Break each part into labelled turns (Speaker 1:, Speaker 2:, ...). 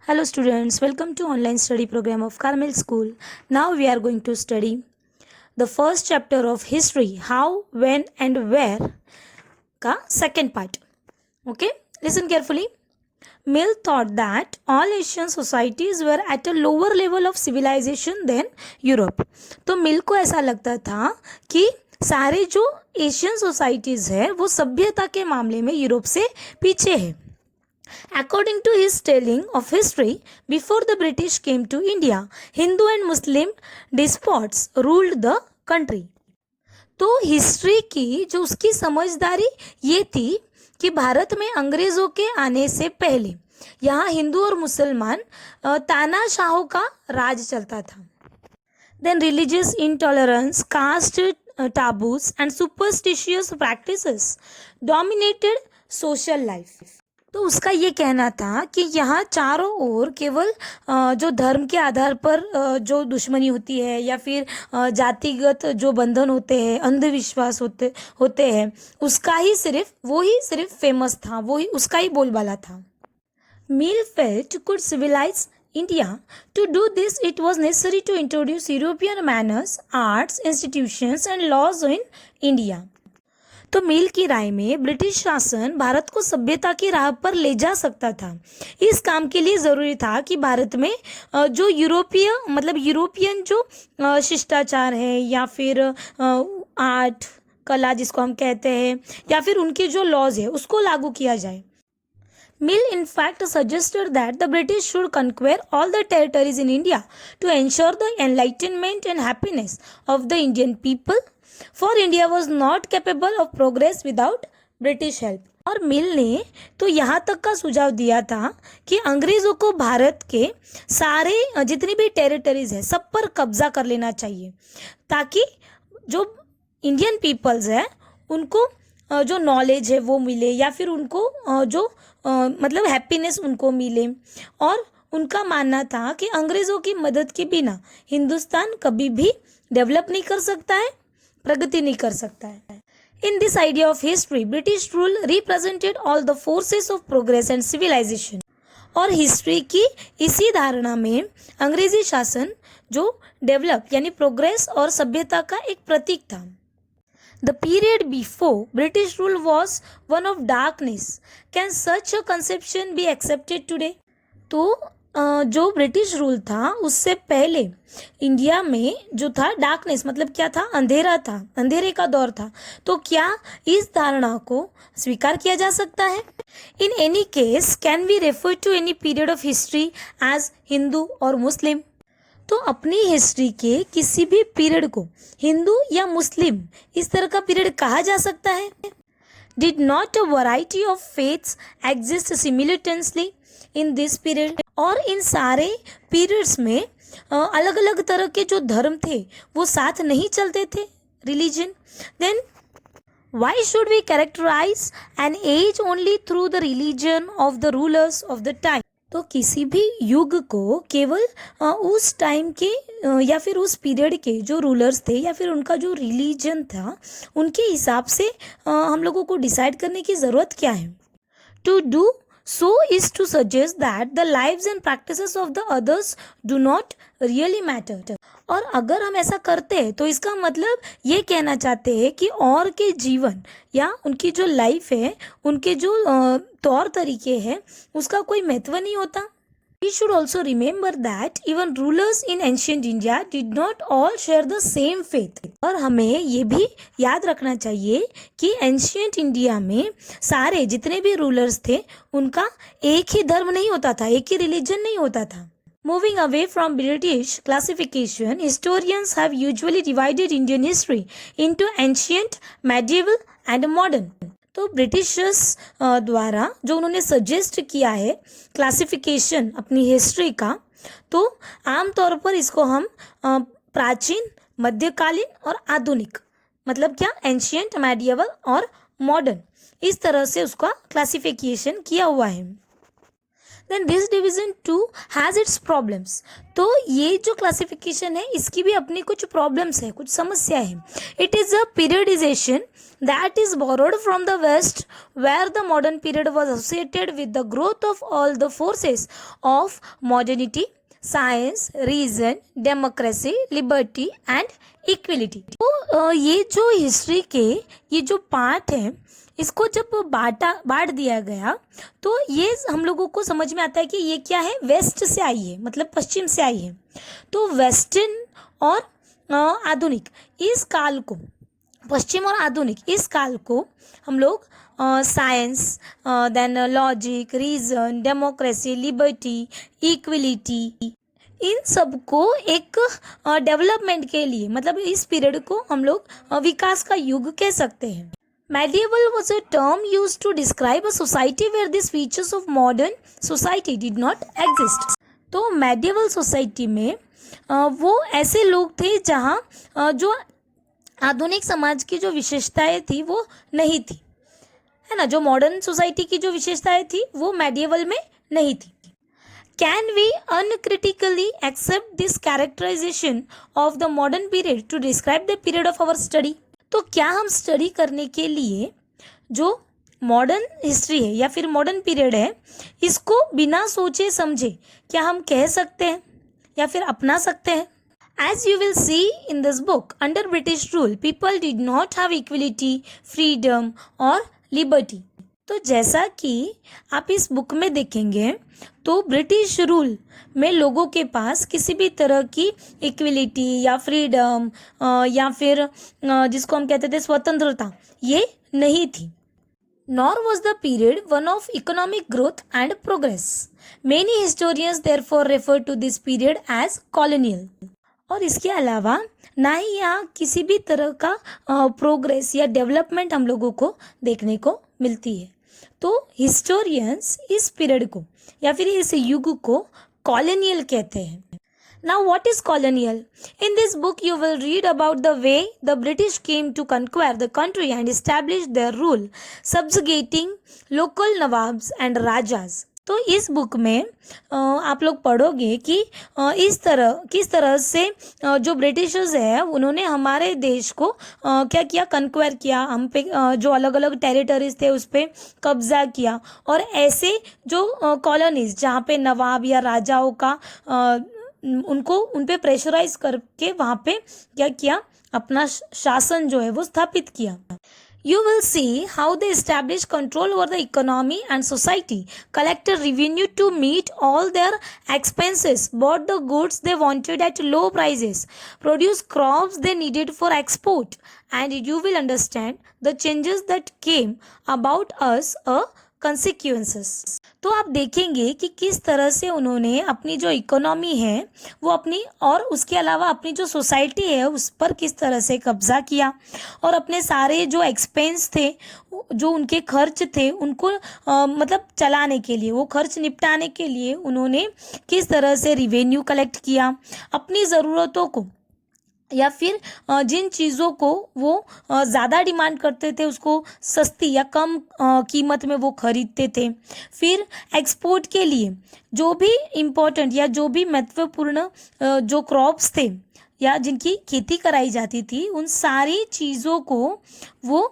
Speaker 1: Hello students, welcome to online study program of Carmel School. Now we are going to study the first chapter of history, how, when and where ka second part. Okay, listen carefully. Mill thought that all Asian societies were at a lower level of civilization than Europe. तो मिल को ऐसा लगता था कि सारे जो Asian societies है वो सभ्यता के मामले में यूरोप से पीछे है. According to his telling of history, before the British came to India, Hindu and Muslim despots ruled the country. तो हिस्ट्री की जो उसकी समझदारी ये थी कि भारत में अंग्रेज़ों के आने से पहले यहाँ हिंदू और मुसलमान तानाशाहों का राज चलता था. Then religious intolerance, caste taboos and superstitious practices dominated social life. तो उसका ये कहना था कि यहाँ चारों ओर केवल जो धर्म के आधार पर जो दुश्मनी होती है या फिर जातिगत जो बंधन होते हैं, अंधविश्वास होते हैं, उसका ही सिर्फ फेमस था, वही उसका ही बोलबाला था. Mill felt could civilize India. To do this, it was necessary to introduce European manners, arts, institutions and laws in India. तो मिल की राय में ब्रिटिश शासन भारत को सभ्यता की राह पर ले जा सकता था. इस काम के लिए ज़रूरी था कि भारत में जो यूरोपियन जो शिष्टाचार है या फिर आर्ट कला जिसको हम कहते हैं या फिर उनके जो लॉज है उसको लागू किया जाए. Mill in fact suggested that the British should conquer all the territories in India to ensure the enlightenment and happiness of the Indian people. For India was not capable of progress without British help. और मिल ने तो यहाँ तक का सुझाव दिया था कि अंग्रेज़ों को भारत के सारे जितनी भी टेरिटरीज है सब पर कब्जा कर लेना चाहिए ताकि जो इंडियन पीपल्स है उनको जो नॉलेज है वो मिले या फिर उनको जो हैप्पीनेस उनको मिले. और उनका मानना था कि अंग्रेज़ों की मदद के बिना हिंदुस्तान कभी भी डेवलप नहीं कर सकता है, प्रगति नहीं कर सकता है. In this idea of history, British rule represented all the forces of progress and civilization. और हिस्ट्री की इसी धारणा में अंग्रेजी शासन जो डेवलप यानी प्रोग्रेस और सभ्यता का एक प्रतीक था. The period before British rule was one of darkness. Can such a conception be accepted today? तो जो ब्रिटिश रूल था उससे पहले इंडिया में जो था डार्कनेस मतलब क्या था, अंधेरा था, अंधेरे का दौर था. तो क्या इस धारणा को स्वीकार किया जा सकता है? In any case can we refer to any period of history as Hindu और मुस्लिम. तो अपनी हिस्ट्री के किसी भी पीरियड को हिंदू या मुस्लिम इस तरह का पीरियड कहा जा सकता है. Did not a variety of faiths exist simultaneously in this period. और इन सारे पीरियड्स में अलग अलग तरह के जो धर्म थे वो साथ नहीं चलते थे, religion. Then why should we characterise an age only through the religion of the rulers of the time. तो किसी भी युग को केवल उस टाइम के या फिर उस पीरियड के जो रूलर्स थे या फिर उनका जो रिलीजन था उनके हिसाब से हम लोगों को डिसाइड करने की ज़रूरत क्या है. To do so is to suggest that the lives and practices of the others do not really matter. और अगर हम ऐसा करते हैं तो इसका मतलब ये कहना चाहते हैं कि और के जीवन या उनकी जो लाइफ है, उनके जो तौर तरीके हैं उसका कोई महत्व नहीं होता. We should also remember that even rulers in ancient India did not all share the same faith. और हमें ये भी याद रखना चाहिए कि एंशियंट इंडिया में सारे जितने भी रूलर्स थे उनका एक ही धर्म नहीं होता था, एक ही रिलीजन नहीं होता था. Moving away from British classification, historians have usually divided Indian history into ancient, medieval and modern. तो ब्रिटिशर्स द्वारा जो उन्होंने सजेस्ट किया है क्लासिफिकेशन अपनी हिस्ट्री का, तो आमतौर पर इसको हम प्राचीन, मध्यकालीन और आधुनिक मतलब क्या, एंशियंट, मेडिएवल और मॉडर्न, इस तरह से उसका क्लासिफिकेशन किया हुआ है. Then this division too has its problems. तो ये जो क्लासिफिकेशन है इसकी भी अपनी कुछ प्रॉब्लम्स है, कुछ समस्या है। It is a periodisation that is borrowed from the west, where the modern period was associated with the growth of all the forces of modernity, science, reason, democracy, liberty and equality। तो ये जो history के ये जो part है इसको जब बांट दिया गया तो ये हम लोगों को समझ में आता है कि ये क्या है, वेस्ट से आई है, मतलब पश्चिम से आई है। तो वेस्टर्न और आधुनिक इस काल को, पश्चिम और आधुनिक इस काल को हम लोग science, then logic, reason, democracy, liberty, equality, इन सब को एक डेवलपमेंट के लिए, मतलब इस पीरियड को हम लोग विकास का युग कह सकते हैं। Medieval was a term used to describe a society where these features of modern society did not exist। तो medieval society में वो ऐसे लोग थे जहाँ जो आधुनिक समाज की जो विशेषताएं थी वो नहीं थी, है ना। जो मॉडर्न सोसाइटी की जो विशेषताएं थी वो मेडिएवल में नहीं थी। Can we uncritically accept this characterization of the modern period to describe the period of our study. तो क्या हम स्टडी करने के लिए जो मॉडर्न हिस्ट्री है या फिर मॉडर्न पीरियड है इसको बिना सोचे समझे क्या हम कह सकते हैं या फिर अपना सकते हैं? As you will see in this book, under British rule, people did not have equality, freedom or liberty। तो जैसा कि आप इस बुक में देखेंगे तो ब्रिटिश रूल में लोगों के पास किसी भी तरह की इक्वलिटी या फ्रीडम या फिर जिसको हम कहते थे स्वतंत्रता, ये नहीं थी। Nor was the period one of economic growth and progress. Many historians therefore refer to this period as colonial। और इसके अलावा ना ही यहाँ किसी भी तरह का प्रोग्रेस या डेवलपमेंट हम लोगों को देखने को मिलती है। तो हिस्टोरियंस इस पीरियड को या फिर इस युग को कॉलोनियल कहते हैं। Now what is colonial? In this book you will read about the way the British came to conquer the country and establish their rule, subjugating local nawabs and rajas। तो इस बुक में आप लोग पढ़ोगे कि किस तरह से जो ब्रिटिशर्स है उन्होंने हमारे देश को क्या किया, कन्क्वायर किया, हम पे जो अलग अलग टेरिटरीज थे उस पर कब्जा किया। और ऐसे जो कॉलोनीज जहाँ पे नवाब या राजाओं का उन पे प्रेशराइज करके वहाँ पे क्या किया, अपना शासन जो है वो स्थापित किया। You will see how they established control over the economy and society, collected revenue to meet all their expenses, bought the goods they wanted at low prices, produced crops they needed for export, and you will understand the changes that came about as a consequences। तो आप देखेंगे कि किस तरह से उन्होंने अपनी जो इकोनॉमी है वो अपनी और उसके अलावा अपनी जो सोसाइटी है उस पर किस तरह से कब्जा किया और अपने सारे जो एक्सपेंस थे, जो उनके खर्च थे उनको मतलब चलाने के लिए, वो खर्च निपटाने के लिए उन्होंने किस तरह से रिवेन्यू कलेक्ट किया, अपनी ज़रूरतों को या फिर जिन चीज़ों को वो ज़्यादा डिमांड करते थे उसको सस्ती या कम कीमत में वो खरीदते थे। फिर एक्सपोर्ट के लिए जो भी इम्पोर्टेंट या जो भी महत्वपूर्ण जो क्रॉप्स थे या जिनकी खेती कराई जाती थी उन सारी चीज़ों को वो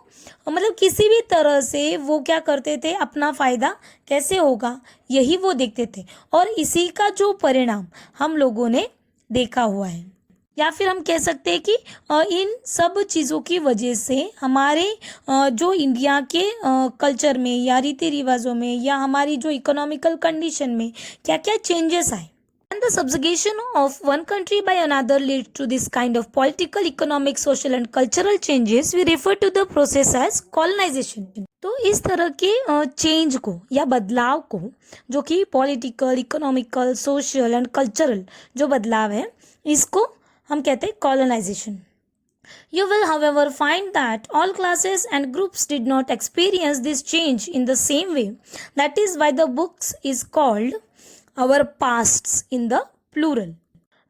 Speaker 1: मतलब किसी भी तरह से वो क्या करते थे, अपना फ़ायदा कैसे होगा यही वो देखते थे। और इसी का जो परिणाम हम लोगों ने देखा हुआ है, या फिर हम कह सकते हैं कि इन सब चीज़ों की वजह से हमारे जो इंडिया के कल्चर में या रीति रिवाजों में या हमारी जो इकोनॉमिकल कंडीशन में क्या क्या चेंजेस आए। And the subjugation of one country by another leads to this kind of political, economic, social and cultural changes we refer to the process as colonization। तो इस तरह के चेंज को या बदलाव को जो कि political, economical, social and cultural जो बदलाव है इसको हम कहते हैं colonization। You will however find that all classes and groups did not experience this change in the same way. That is why the books is called our pasts in the plural।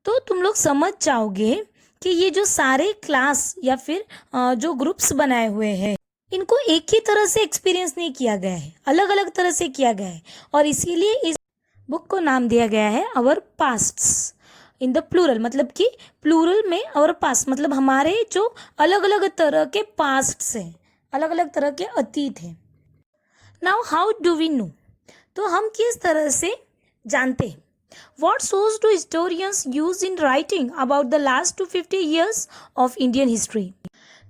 Speaker 1: तो तुम लोग समझ जाओगे कि ये जो सारे class या फिर जो ग्रुप्स बनाए हुए हैं इनको एक ही तरह से एक्सपीरियंस नहीं किया गया है, अलग अलग तरह से किया गया है। और इसीलिए इस बुक को नाम दिया गया है our pasts in the plural, मतलब कि प्लूरल में आवर पास्ट मतलब हमारे जो अलग अलग तरह के पास्ट हैं, अलग अलग तरह के अतीत हैं. Now how do we know, तो हम किस तरह से जानते हैं. What source do historians use in writing about the last 250 years of Indian history?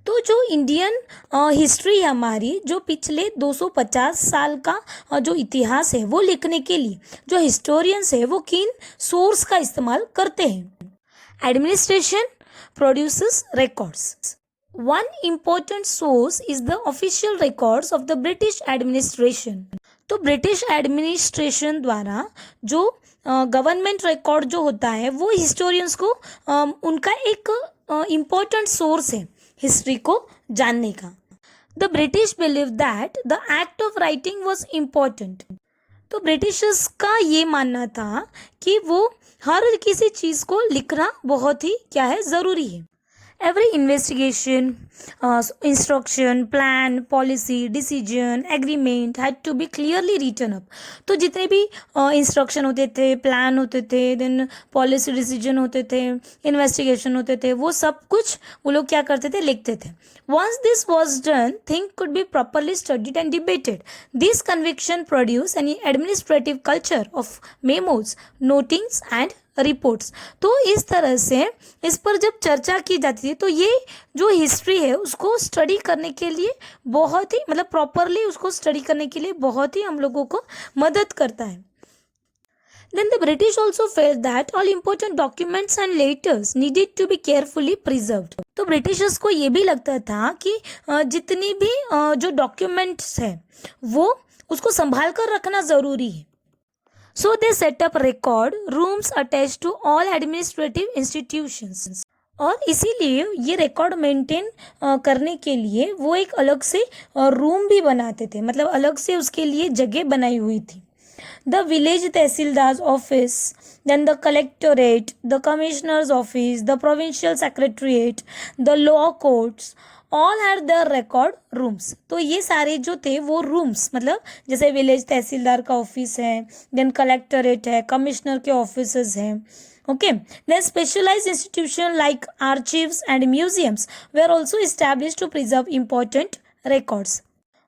Speaker 1: तो जो इंडियन हिस्ट्री है हमारी, जो पिछले 250 साल का जो इतिहास है वो लिखने के लिए जो हिस्टोरियंस है वो किन सोर्स का इस्तेमाल करते हैं. Administration produces records. One important source is the official records of the British administration. तो ब्रिटिश एडमिनिस्ट्रेशन द्वारा जो गवर्नमेंट रिकॉर्ड जो होता है वो हिस्टोरियंस को उनका एक इम्पोर्टेंट सोर्स है हिस्ट्री को जानने का. The British believe that the act of writing was important. तो ब्रिटिशर्स का ये मानना था कि वो हर किसी चीज़ को लिखना बहुत ही क्या है ज़रूरी है. Every investigation, instruction, plan, policy, decision, agreement had to be clearly written up. तो जितने भी इंस्ट्रक्शन होते थे, प्लान होते थे, देन पॉलिसी डिसीजन होते थे, इन्वेस्टिगेशन होते थे, वो सब कुछ वो लोग क्या करते थे, लिखते थे. Once this was done, things could be properly studied and debated. This conviction produced an administrative culture of memos, notings and reports. तो इस तरह से इस पर जब चर्चा की जाती है तो ये जो हिस्ट्री है उसको स्टडी करने के लिए बहुत ही मतलब प्रॉपरली उसको स्टडी करने के लिए बहुत ही हम लोगों को मदद करता है. Then the British also felt that all important documents and letters needed to be carefully preserved. तो ब्रिटिशर्स को ये भी लगता था कि जितनी भी जो डॉक्यूमेंट्स है वो उसको संभाल कर रखना ज़रूरी है. So they set up record rooms attached to all administrative institutions. और इसीलिए ये रिकॉर्ड मेंटेन करने के लिए वो एक अलग से रूम भी बनाते थे, मतलब अलग से उसके लिए जगह बनाई हुई थी. The village tehsildar's office, then the collectorate, the commissioner's office, the provincial secretariat, the law courts, all had there record rooms. तो ये सारे जो थे वो रूम्स मतलब जैसे विलेज तहसीलदार का ऑफिस है, देन कलेक्टरेट है, कमिश्नर के ऑफिसेज हैं. Okay, then specialized institution like archives and museums were also establish to preserve important records.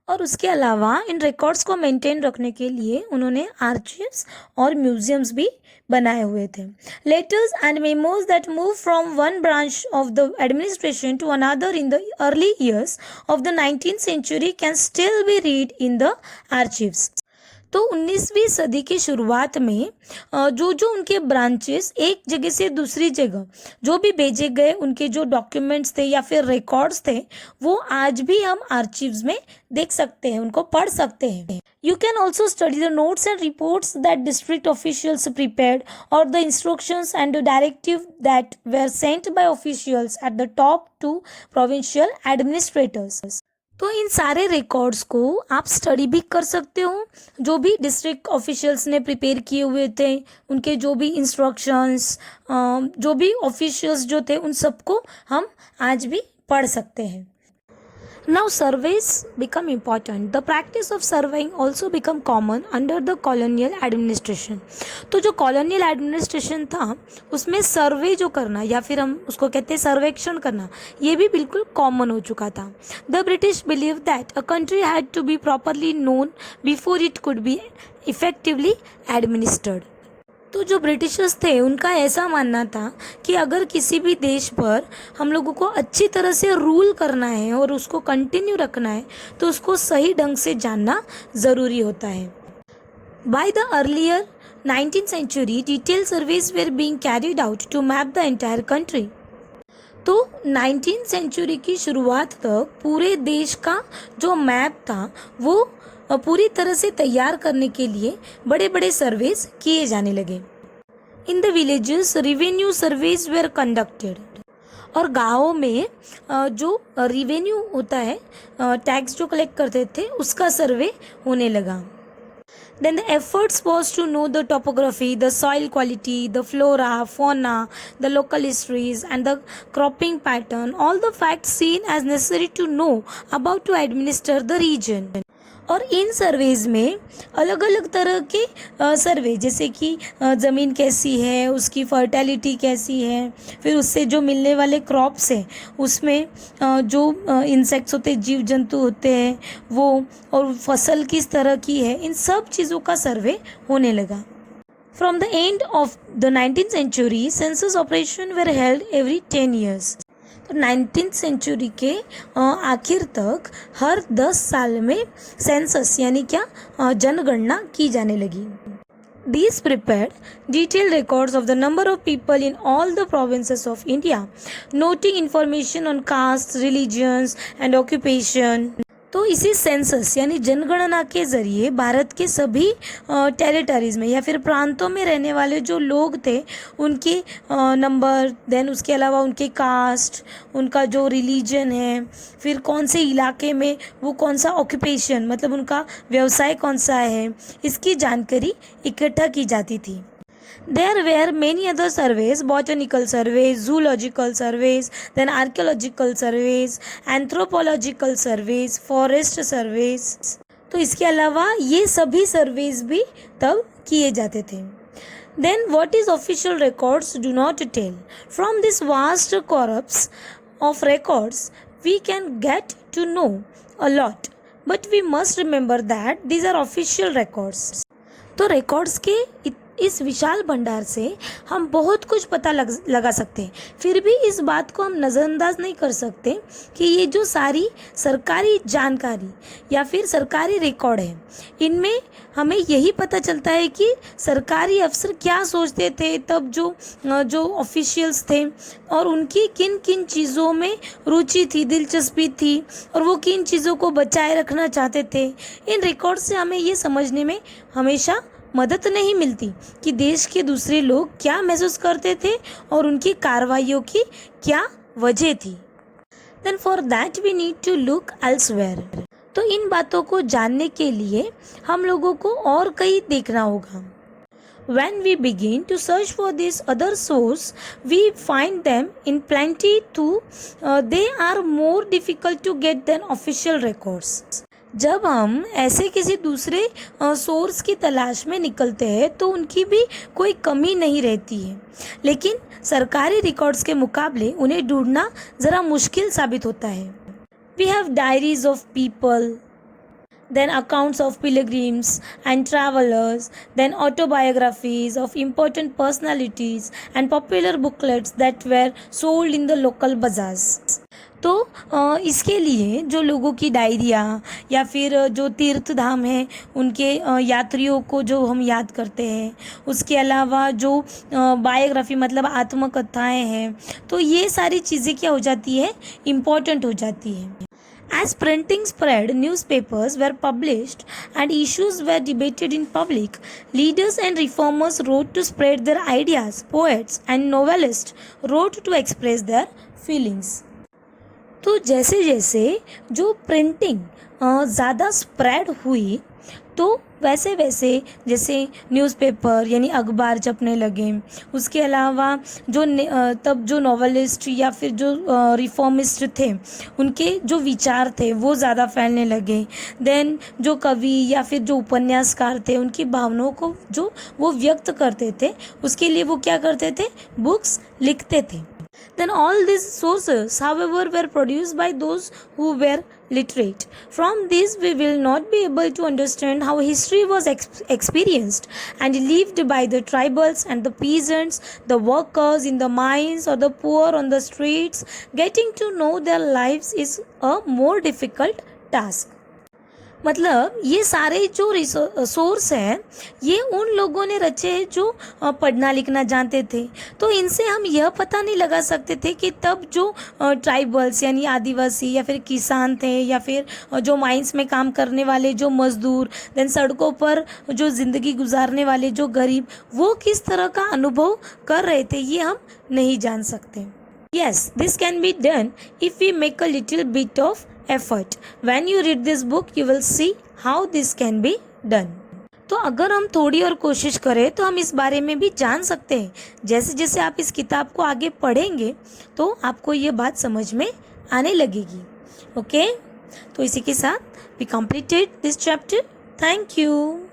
Speaker 1: और उसके अलावा इन रिकॉर्ड्स को मेंटेन रखने के लिए उन्होंने आर्चिव्स और म्यूजियम्स भी बनाए हुए थे. Letters and memos that move from one branch of the administration to another in the early years of the 19th century can still be read in the archives. तो 19वीं सदी की शुरुआत में जो जो उनके ब्रांचेस एक जगह से दूसरी जगह जो भी भेजे गए उनके जो डॉक्यूमेंट्स थे या फिर रिकॉर्ड्स थे वो आज भी हम आर्चिव्स में देख सकते हैं, उनको पढ़ सकते हैं. You can also study the notes and reports that district officials prepared और the instructions and the directive that were sent by officials at the top to provincial administrators. तो इन सारे रिकॉर्ड्स को आप स्टडी भी कर सकते हो, जो भी डिस्ट्रिक्ट ऑफिशियल्स ने प्रिपेयर किए हुए थे उनके जो भी इंस्ट्रक्शंस, जो भी ऑफिशियल्स जो थे उन सबको हम आज भी पढ़ सकते हैं. Now surveys become important. The practice of surveying also become common under the colonial administration. तो जो colonial administration था उसमें सर्वे जो करना या फिर हम उसको कहते हैं सर्वेक्षण करना ये भी बिल्कुल कॉमन हो चुका था. The British believed that a country had to be properly known before it could be effectively administered. तो जो ब्रिटिशर्स थे उनका ऐसा मानना था कि अगर किसी भी देश पर हम लोगों को अच्छी तरह से रूल करना है और उसको कंटिन्यू रखना है तो उसको सही ढंग से जानना ज़रूरी होता है. By the earlier 19th century, detail surveys were being carried out to map the entire country. तो 19th century की शुरुआत तक पूरे देश का जो मैप था वो पूरी तरह से तैयार करने के लिए बड़े बड़े सर्वेज किए जाने लगे. In the villages revenue surveys were conducted. और गाँवों में जो रिवेन्यू होता है, टैक्स जो कलेक्ट करते थे उसका सर्वे होने लगा. Then the efforts was to know the topography, the soil quality, the flora, fauna, the local histories and the cropping pattern, all the facts seen as necessary to know about to administer the region. और इन surveys में अलग अलग तरह के सर्वे, जैसे कि ज़मीन कैसी है, उसकी फर्टिलिटी कैसी है, फिर उससे जो मिलने वाले क्रॉप्स हैं उसमें जो इंसेक्ट्स होते हैं, जीव जंतु होते हैं वो, और फसल किस तरह की है, इन सब चीज़ों का सर्वे होने लगा. From the end of the 19th century, census operation were held every 10 years. तो 19th सेंचुरी के आखिर तक हर 10 साल में सेंसस यानी क्या जनगणना की जाने लगी. These prepared detailed records of the number of people in all the provinces of India, noting information on castes, religions and occupation. तो इसी सेंसस यानी जनगणना के ज़रिए भारत के सभी टेरिटरीज़ में या फिर प्रांतों में रहने वाले जो लोग थे उनके नंबर, देन उसके अलावा उनके कास्ट, उनका जो रिलीजन है, फिर कौन से इलाके में वो कौन सा ऑक्यूपेशन मतलब उनका व्यवसाय कौन सा है, इसकी जानकारी इकट्ठा की जाती थी. There were many other surveys, botanical surveys, zoological surveys, then archaeological surveys, anthropological surveys, forest surveys. तो इसके अलावा ये सभी सर्वेज भी तब किए जाते थे. Then what is official records do not tell. From this vast corpus of records, we can get to know a lot. But we must remember that these are official records. तो records के इस विशाल भंडार से हम बहुत कुछ पता लगा सकते हैं, फिर भी इस बात को हम नज़रअंदाज नहीं कर सकते कि ये जो सारी सरकारी जानकारी या फिर सरकारी रिकॉर्ड है, इनमें हमें यही पता चलता है कि सरकारी अफसर क्या सोचते थे तब, जो ऑफिशियल्स थे, और उनकी किन किन चीज़ों में रुचि थी, दिलचस्पी थी, और वो किन चीज़ों को बचाए रखना चाहते थे. इन रिकॉर्ड से हमें ये समझने में हमेशा मदद नहीं मिलती कि देश के दूसरे लोग क्या महसूस करते थे और उनकी कार्रवाइयों की क्या वजह थी. Then for that we need to look elsewhere. तो इन बातों को जानने के लिए हम लोगों को और कहीं देखना होगा. When we begin to search for this other source, we find them in plenty too. They are more difficult to get than official records. जब हम ऐसे किसी दूसरे सोर्स की तलाश में निकलते हैं तो उनकी भी कोई कमी नहीं रहती है, लेकिन सरकारी रिकॉर्ड्स के मुकाबले उन्हें ढूंढना ज़रा मुश्किल साबित होता है. We have diaries of people, then accounts of pilgrims and travelers, then autobiographies of important personalities and popular booklets that were sold in the local bazaars. तो इसके लिए जो लोगों की डायरिया या फिर जो तीर्थ धाम है उनके यात्रियों को जो हम याद करते हैं, उसके अलावा जो बायोग्राफी मतलब आत्मकथाएं हैं, तो ये सारी चीज़ें क्या हो जाती है, इम्पोर्टेंट हो जाती है. As printing spread, newspapers were published and issues were debated in public. Leaders and reformers wrote to spread their ideas. Poets and novelists wrote to express their feelings. तो जैसे जैसे जो प्रिंटिंग ज़्यादा स्प्रेड हुई तो वैसे वैसे जैसे न्यूज़पेपर यानी अखबार छपने लगे, उसके अलावा जो तब जो नॉवलिस्ट या फिर जो रिफॉर्मिस्ट थे उनके जो विचार थे वो ज़्यादा फैलने लगे. देन जो कवि या फिर जो उपन्यासकार थे उनकी भावनाओं को जो वो व्यक्त करते थे उसके लिए वो क्या करते थे, बुक्स लिखते थे. Then all these sources, however, were produced by those who were literate. From these, we will not be able to understand how history was experienced and lived by the tribals and the peasants, the workers in the mines or the poor on the streets. Getting to know their lives is a more difficult task. मतलब ये सारे जो source हैं ये उन लोगों ने रचे हैं जो पढ़ना लिखना जानते थे. तो इनसे हम यह पता नहीं लगा सकते थे कि तब जो ट्राइबल्स यानी आदिवासी या फिर किसान थे या फिर जो माइंस में काम करने वाले जो मजदूर, देन सड़कों पर जो ज़िंदगी गुजारने वाले जो गरीब, वो किस तरह का अनुभव कर रहे थे, ये हम नहीं जान सकते. Yes, this can be done if we make a little bit of effort. When you read this book, you will see how this can be done. तो अगर हम थोड़ी और कोशिश करें तो हम इस बारे में भी जान सकते हैं. जैसे जैसे आप इस किताब को आगे पढ़ेंगे तो आपको ये बात समझ में आने लगेगी. ओके. तो इसी के साथ we completed this chapter. Thank you.